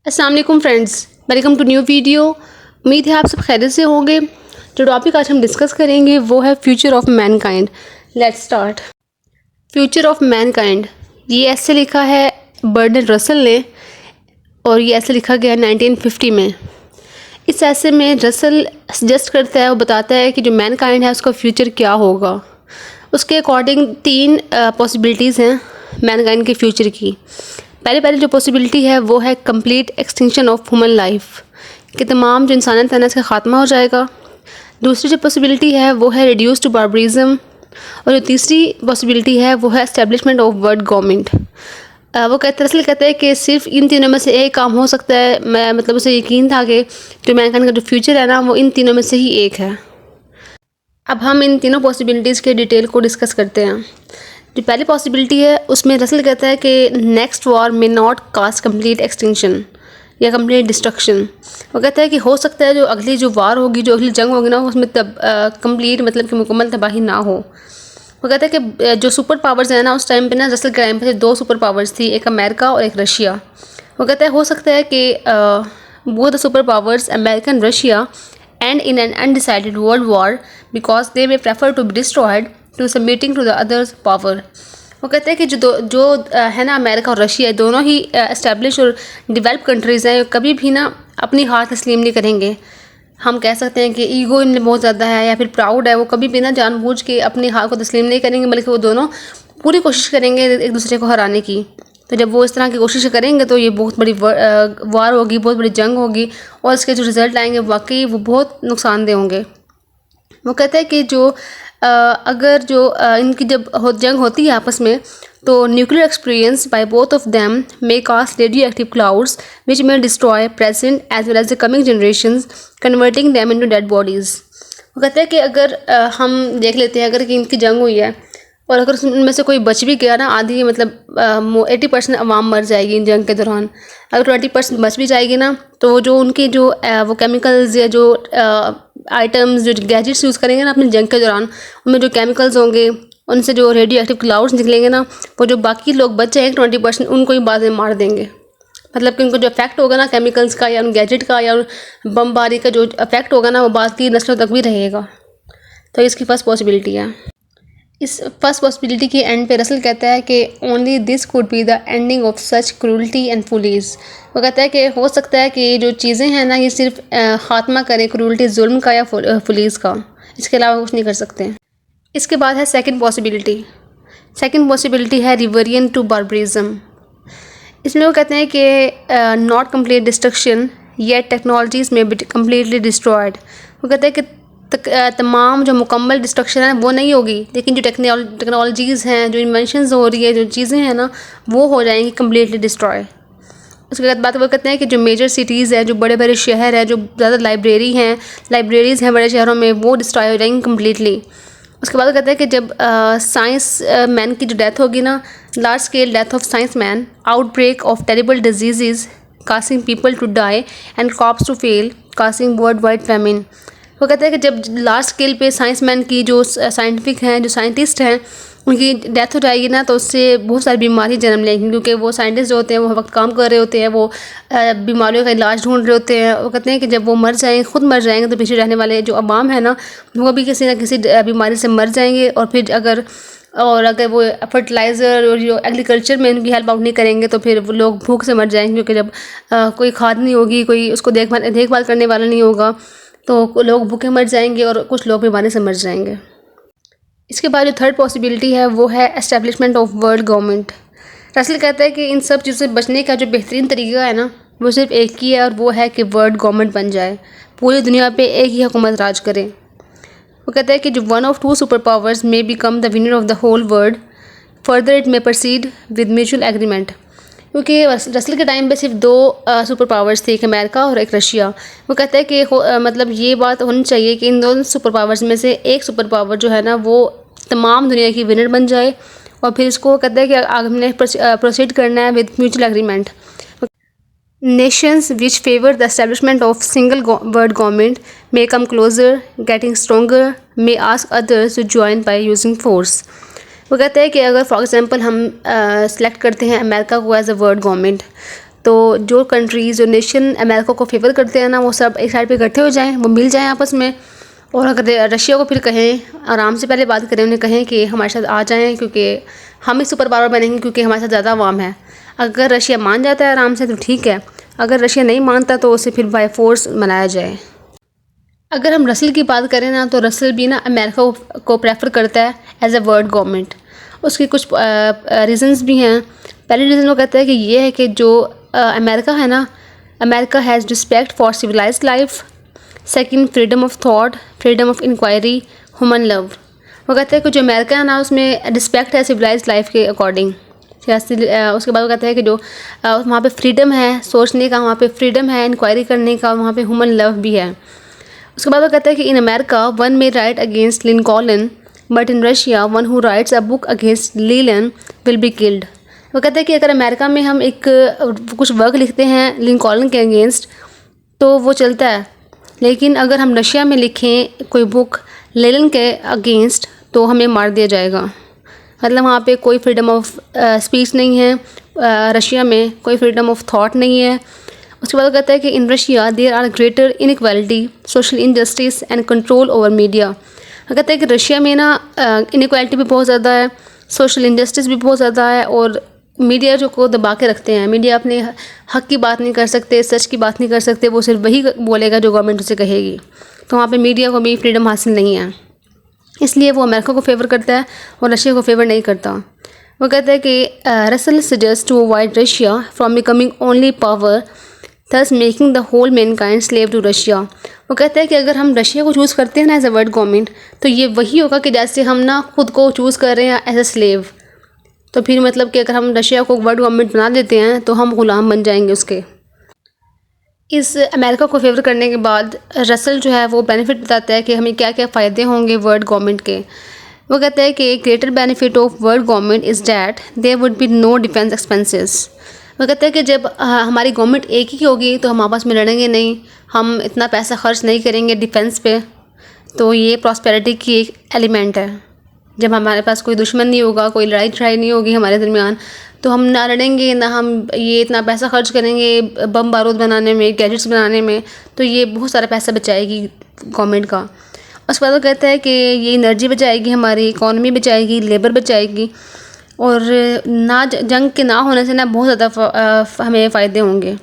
अस्सलाम वालेकुम friends, welcome to new video. उम्मीद है आप सब खैरियत से होंगे। जो टॉपिक आज हम डिस्कस करेंगे वो है future of Mankind. Let's start. Future of Mankind, ये ऐसे लिखा है बर्ट्रैंड रसल ने और ये ऐसे लिखा गया 1950 में। इस ऐसे में रसल सजेस्ट करता है और बताता है कि जो मैनकाइंड है उसका फ्यूचर क्या होगा। उसके अकॉर्डिंग 3 पॉसिबिलिटीज़ हैं मैनकाइंड के फ्यूचर की। पहले जो पॉसिबिलिटी है वो है complete extinction of human life, कि तमाम जो इंसानियत है ना इसका ख़ात्मा हो जाएगा। दूसरी जो पॉसिबिलिटी है वो है रिड्यूस टू बार्बरिज्म, और जो तीसरी पॉसिबिलिटी है वो है एस्टेब्लिशमेंट ऑफ वर्ल्ड गवर्नमेंट। वो कहते हैं कि सिर्फ इन तीनों में से एक काम हो सकता है। मैं मतलब उसे यकीन था कि जो मैनकाइंड का जो फ्यूचर है ना वो इन तीनों में से ही एक है। अब हम इन तीनों पॉसिबिलिटीज़ के डिटेल को डिस्कस करते हैं। जो पहली पॉसिबिलिटी है उसमें रसल कहता है कि नेक्स्ट वॉर में नॉट कास्ट कंप्लीट एक्सटिंक्शन या कंप्लीट डिस्ट्रक्शन। वो कहता है कि हो सकता है जो अगली जो वार होगी, जो अगली जंग होगी ना, उसमें तब कंप्लीट मतलब कि मुकम्मल तबाही ना हो। वो कहता है कि जो सुपर पावर्स हैं ना उस टाइम पे ना, रसल के टाइम पे 2 सुपर पावर्स थी, एक अमेरिका और एक रशिया। वो कहता है हो सकता है कि वो the super powers America and Russia and in an undecided world war because they may prefer to be destroyed to submitting to the others power. वो कहते हैं कि जो है ना, अमेरिका और रशिया दोनों ही एस्टेब्लिश और डेवलप कंट्रीज़ हैं, कभी भी ना अपनी हार तस्लीम नहीं करेंगे। हम कह सकते हैं कि ईगो इनमें बहुत ज़्यादा है या फिर प्राउड है। वो कभी भी ना जानबूझ के अपनी हार को तस्लीम नहीं करेंगे, बल्कि वो दोनों पूरी कोशिश करेंगे एक दूसरे को हराने की। तो जब वो इस तरह की कोशिश करेंगे तो ये बहुत बड़ी वार होगी, बहुत बड़ी जंग होगी, और इसके जो रिज़ल्ट आएंगे वाकई वो बहुत नुकसानदेह होंगे। वो कहते हैं कि जो अगर जो इनकी जब जंग होती है आपस में, तो nuclear experience by both of them may cast radio active clouds which may destroy present as well as the coming generations converting them into dead bodies. वो कहते हैं कि अगर हम देख लेते हैं अगर कि इनकी जंग हुई है और अगर उनमें से कोई बच भी गया ना, आधी मतलब 80% अवाम मर जाएगी इन जंग के दौरान। अगर 20% बच भी जाएगी ना, तो जो उनकी जो वो केमिकल्स या जो आइटम्स, जो गैजेट्स यूज़ करेंगे ना अपनी जंग के दौरान, उनमें जो केमिकल्स होंगे, उनसे जो रेडियो एक्टिव क्लाउड्स निकलेंगे ना, वो जो बाकी लोग बच जाएंगे 20% उनको ही बाद में मार देंगे। मतलब कि उनको जो इफेक्ट होगा ना केमिकल्स का या उन गैजेट का या बमबारी का जो इफेक्ट होगा ना, वो बाकी नस्लों तक भी रहेगा। तो इसकी फर्स्ट पॉसिबिलिटी है। इस फर्स्ट पॉसिबिलिटी के एंड पे रसल कहता है कि only this could be the ending of such cruelty and follies. वो कहता है कि हो सकता है कि जो चीज़ें हैं ना ये सिर्फ ख़ात्मा करें क्रूल्टी, जुल्म का या फुलीज का, इसके अलावा कुछ नहीं कर सकते। इसके बाद है सेकंड पॉसिबिलिटी। सेकंड पॉसिबिलिटी है रिवर्जन टू बार्बरिज्म। इसमें वो कहते हैं कि not complete destruction yet technologies में बी कम्प्लीटली डिस्ट्रॉयड। वो कहते हैं कि तमाम जो मुकम्मल डिस्ट्रक्शन है वो नहीं होगी, लेकिन जो टेक्नोलॉजीज़ हैं, जो इन्वेंशंस हो रही है, जो चीज़ें हैं ना, वो हो जाएंगी कम्प्लीटली डिस्ट्रॉय। उसके बाद वो कहते हैं कि जो मेजर सिटीज़ हैं, जो बड़े बड़े शहर हैं, जो ज़्यादा लाइब्रेरीज़ हैं बड़े शहरों में, वो डिस्ट्रॉय हो जाएंगी कम्प्लीटली। उसके बाद कहते हैं कि जब साइंस मैन की जो डेथ होगी ना, large scale death of science man, outbreak of terrible disease causing people to die and crops to fail causing world wide famine. वो कहते हैं कि जब लार्ज स्केल पे साइंसमैन की जो साइंटिफिक हैं, जो साइंटिस्ट हैं, उनकी डेथ हो जाएगी ना, तो उससे बहुत सारी बीमारी जन्म लेंगी, क्योंकि वो साइंटिस्ट जो होते हैं वो हर वक्त काम कर रहे होते हैं, वो बीमारियों का इलाज ढूंढ रहे होते हैं। वो कहते हैं कि जब वो मर जाएंगे, खुद मर जाएंगे, तो पीछे रहने वाले जो अवाम है ना, वो भी किसी ना किसी बीमारी से मर जाएंगे। और फिर अगर वो फर्टिलाइज़र और जो एग्रीकल्चर में उनकी हेल्प आउट नहीं करेंगे, तो फिर वो लोग भूख से मर जाएंगे, क्योंकि जब कोई खाद नहीं होगी, कोई उसको देखभाल करने वाला नहीं होगा, तो लोग भूखे मर जाएंगे और कुछ लोग बीमारी से मर जाएंगे। इसके बाद जो थर्ड पॉसिबिलिटी है वो है establishment of world government. Russell कहता है कि इन सब चीज़ों से बचने का जो बेहतरीन तरीका है ना, वो सिर्फ एक ही है, और वो है कि वर्ल्ड गवर्नमेंट बन जाए, पूरी दुनिया पे एक ही हुकूमत राज करे। वो कहता है कि जो one of 2 super powers may become the winner of the whole world, further it may proceed with mutual agreement. क्योंकि रसल के टाइम पे सिर्फ 2 सुपर पावर्स थे, एक अमेरिका और एक रशिया। वो कहता है कि मतलब ये बात होनी चाहिए कि इन दोनों सुपर पावर्स में से एक सुपर पावर जो है ना, वो तमाम दुनिया की विनर बन जाए, और फिर इसको कहता है कि हमने प्रोसीड करना है with mutual agreement. Nations which favour the establishment of single world government may come closer getting stronger may ask others to join by using force. वो कहते हैं कि अगर फॉर एग्जांपल हम सेलेक्ट करते हैं अमेरिका को एज अ वर्ल्ड गवर्नमेंट, तो जो कंट्रीज़ जो नेशन अमेरिका को फेवर करते हैं ना, वो सब एक साइड पे इकट्ठे हो जाएं, वो मिल जाएं आपस में। और अगर रशिया को फिर कहें, आराम से पहले बात करें, उन्हें कहें कि हमारे साथ आ जाएं, क्योंकि हम ही सुपर पावर बनेंगे, क्योंकि हमारे साथ ज़्यादा अवाम है। अगर रशिया मान जाता है आराम से तो ठीक है, अगर रशिया नहीं मानता तो उसे फिर बाय फोर्स मनाया जाए। अगर हम रसल की बात करें ना, तो रसल भी ना अमेरिका को प्रेफर करता है एज अ वर्ल्ड गवर्नमेंट। उसके कुछ रीज़न्स भी हैं। पहले रीज़न वो कहता है कि ये है कि जो अमेरिका है ना, America has respect for civilised life. Second, freedom of thought, freedom of inquiry, human love. वो कहते हैं कि जो अमेरिका है ना, उसमें रिस्पेक्ट है सिविलाइज्ड लाइफ के अकॉर्डिंग। उसके बाद वो कहता है कि जो वहाँ पे फ्रीडम है सोचने का, वहाँ पे फ्रीडम है इंक्वायरी करने का, वहाँ पे ह्यूमन लव भी है। उसके बाद वो कहता है कि in America one may write against Lincoln, but in Russia one who writes a book against Lenin will be killed. वो कहता है कि अगर अमेरिका में हम एक कुछ वर्क लिखते हैं लिंकॉलन के अगेंस्ट तो वो चलता है, लेकिन अगर हम रशिया में लिखें कोई बुक लेनिन के अगेंस्ट तो हमें मार दिया जाएगा। मतलब वहाँ पे कोई फ्रीडम ऑफ स्पीच नहीं है, रशिया में कोई फ्रीडम ऑफ थॉट नहीं है। उसके बाद वो कहता है कि in Russia there are greater inequality, social injustice and control over media. वो कहता है कि रशिया में ना इनइक्वालिटी भी बहुत ज़्यादा है, सोशल इनजस्टिस भी बहुत ज़्यादा है, और मीडिया जो को दबा के रखते हैं। मीडिया अपने हक की बात नहीं कर सकते, सच की बात नहीं कर सकते, वो सिर्फ वही बोलेगा जो गवर्नमेंट उसे कहेगी। तो वहाँ पे मीडिया को भी फ्रीडम हासिल नहीं है, इसलिए वो अमेरिका को फेवर करता है और रशिया को फेवर नहीं करता। वो कहता है कि Russell suggest to avoid Russia from becoming only power, thus making the whole mankind slave to Russia. वो कहता है कि अगर हम रशिया को चूज़ करते हैं ना एज अ वर्ल्ड गवर्नमेंट, तो ये वही होगा कि जैसे हम ना खुद को चूज़ कर रहे हैं एज अ स्लेव। तो फिर मतलब कि अगर हम रशिया को वर्ल्ड गवर्नमेंट बना देते हैं तो हम ग़ुलाम बन जाएंगे उसके। इस अमेरिका को फेवर करने के बाद रसल जो है वो बेनिफिट बताता है कि हमें क्या क्या फ़ायदे होंगे वर्ल्ड गवर्नमेंट के। वो कहता है कि greater benefit of world government is that there would be no defence expenses. वो कहते हैं कि जब हमारी गवर्नमेंट एक ही होगी तो हम आपस में लड़ेंगे नहीं, हम इतना पैसा खर्च नहीं करेंगे डिफेंस पे। तो ये प्रॉस्पेरिटी की एक एलिमेंट है। जब हमारे पास कोई दुश्मन नहीं होगा, कोई लड़ाई झड़ाई नहीं होगी हमारे दरमियान, तो हम ना लड़ेंगे ना हम ये इतना पैसा खर्च करेंगे बम बारूद बनाने में, गैजेट्स बनाने में। तो ये बहुत सारा पैसा बचाएगी गवर्नमेंट का। उसके बाद वो कहता है कि ये एनर्जी बचाएगी, हमारी इकॉनमी बचाएगी, लेबर बचाएगी, और ना जंग के ना होने से ना बहुत ज़्यादा हमें फ़ायदे होंगे।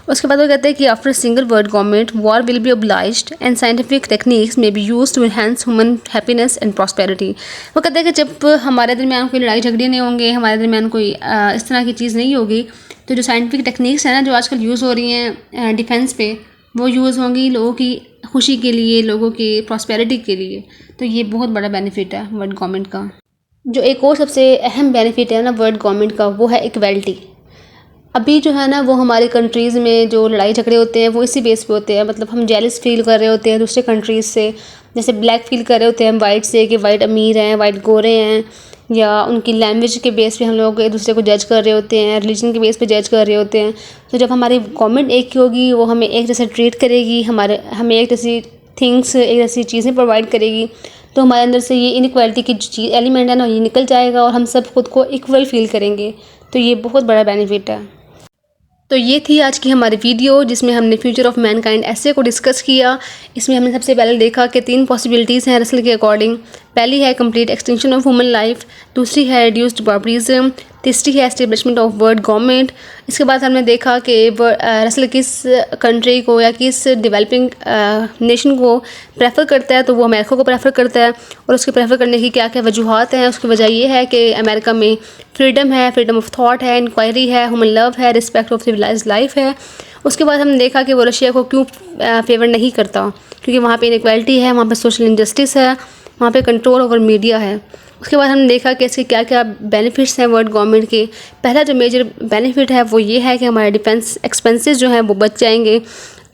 उसके बाद वो कहते हैं कि after single world government war will be obliged and scientific techniques may be used to enhance human happiness and prosperity. वो कहते हैं कि जब हमारे दरमियान कोई लड़ाई झगड़े नहीं होंगे, हमारे दरमियान कोई इस तरह की चीज़ नहीं होगी, तो जो साइंटिफिक टेक्निक्स हैं ना जो आजकल यूज़ हो रही हैं डिफेंस पे, वो यूज़ होंगी लोगों की खुशी के लिए, लोगों की प्रॉस्पेरिटी के लिए। तो ये बहुत बड़ा बेनिफिट है वर्ल्ड गवर्नमेंट का। जो एक और सबसे अहम बेनिफिट है ना वर्ल्ड गवर्नमेंट का, वो है इक्वलिटी। अभी जो है ना वो हमारी कंट्रीज़ में जो लड़ाई झगड़े होते हैं वो इसी बेस पे होते हैं। मतलब हम जेलस फील कर रहे होते हैं दूसरे कंट्रीज़ से, जैसे ब्लैक फील कर रहे होते हैं वाइट से कि वाइट अमीर हैं, वाइट गोरे हैं, या उनकी लैंग्वेज के बेस पे हम लोग एक दूसरे को जज कर रहे होते हैं, रिलीजन के बेस पे जज कर रहे होते हैं। तो जब हमारी गवर्नमेंट एक ही होगी, वो हमें एक जैसे ट्रीट करेगी, हमें एक जैसी थिंग्स, एक जैसी चीज़ें प्रोवाइड करेगी, तो हमारे अंदर से ये इनइक्वालिटी की चीज़ एलिमेंट है ना ये निकल जाएगा और हम सब खुद को इक्वल फील करेंगे। तो ये बहुत बड़ा बेनिफिट है। तो ये थी आज की हमारी वीडियो जिसमें हमने फ्यूचर ऑफ मैनकाइंड ऐसे को डिस्कस किया। इसमें हमने सबसे पहले देखा कि 3 पॉसिबिलिटीज़ हैं रसल के अकॉर्डिंग। पहली है complete extinction of human life, दूसरी है रिड्यूस्ड बार्बरिज्म, तीसरी है एस्टेब्लिशमेंट ऑफ वर्ल्ड गवर्नमेंट। इसके बाद हमने देखा कि रसल किस कंट्री को या किस डेवलपिंग नेशन को प्रेफर करता है, तो वो अमेरिका को प्रेफर करता है। और उसके प्रेफर करने की क्या क्या वजूहत हैं, उसकी वजह ये है कि अमेरिका में फ्रीडम है, फ्रीडम ऑफ थॉट है, इंक्वायरी है, ह्यूमन लव है, रिस्पेक्ट ऑफ सिविलाइज्ड लाइफ है। उसके बाद हमने देखा कि वो रशिया को क्यों फेवर नहीं करता, क्योंकि वहाँ पे इनइक्वालिटी है, वहाँ पे सोशल इनजस्टिस है, वहाँ पे कंट्रोल ओवर मीडिया है। उसके बाद हमने देखा कि इसके क्या क्या बेनिफिट्स हैं वर्ल्ड गवर्नमेंट के। पहला जो मेजर बेनिफिट है वो ये है कि हमारे डिफेंस एक्सपेंसेस जो हैं वो बच जाएंगे।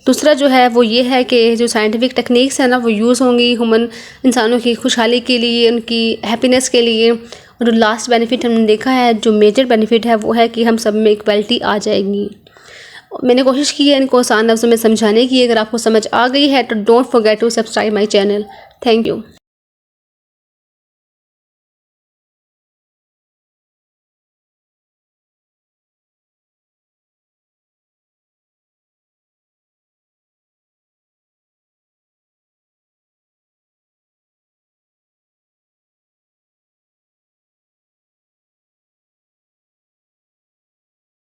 दूसरा जो है वो ये है कि जो साइंटिफिक टेक्निक्स हैं ना वो यूज़ होंगी ह्यूमन इंसानों की खुशहाली के लिए, उनकी हैप्पीनेस के लिए। और जो लास्ट बेनिफिट हमने देखा है, जो मेजर बेनिफिट है, वो है कि हम सब में इक्वलिटी आ जाएगी। मैंने कोशिश की है इनको आसान लफ्ज़ों में समझाने की। अगर आपको समझ आ गई है तो don't forget to subscribe my channel. Thank you.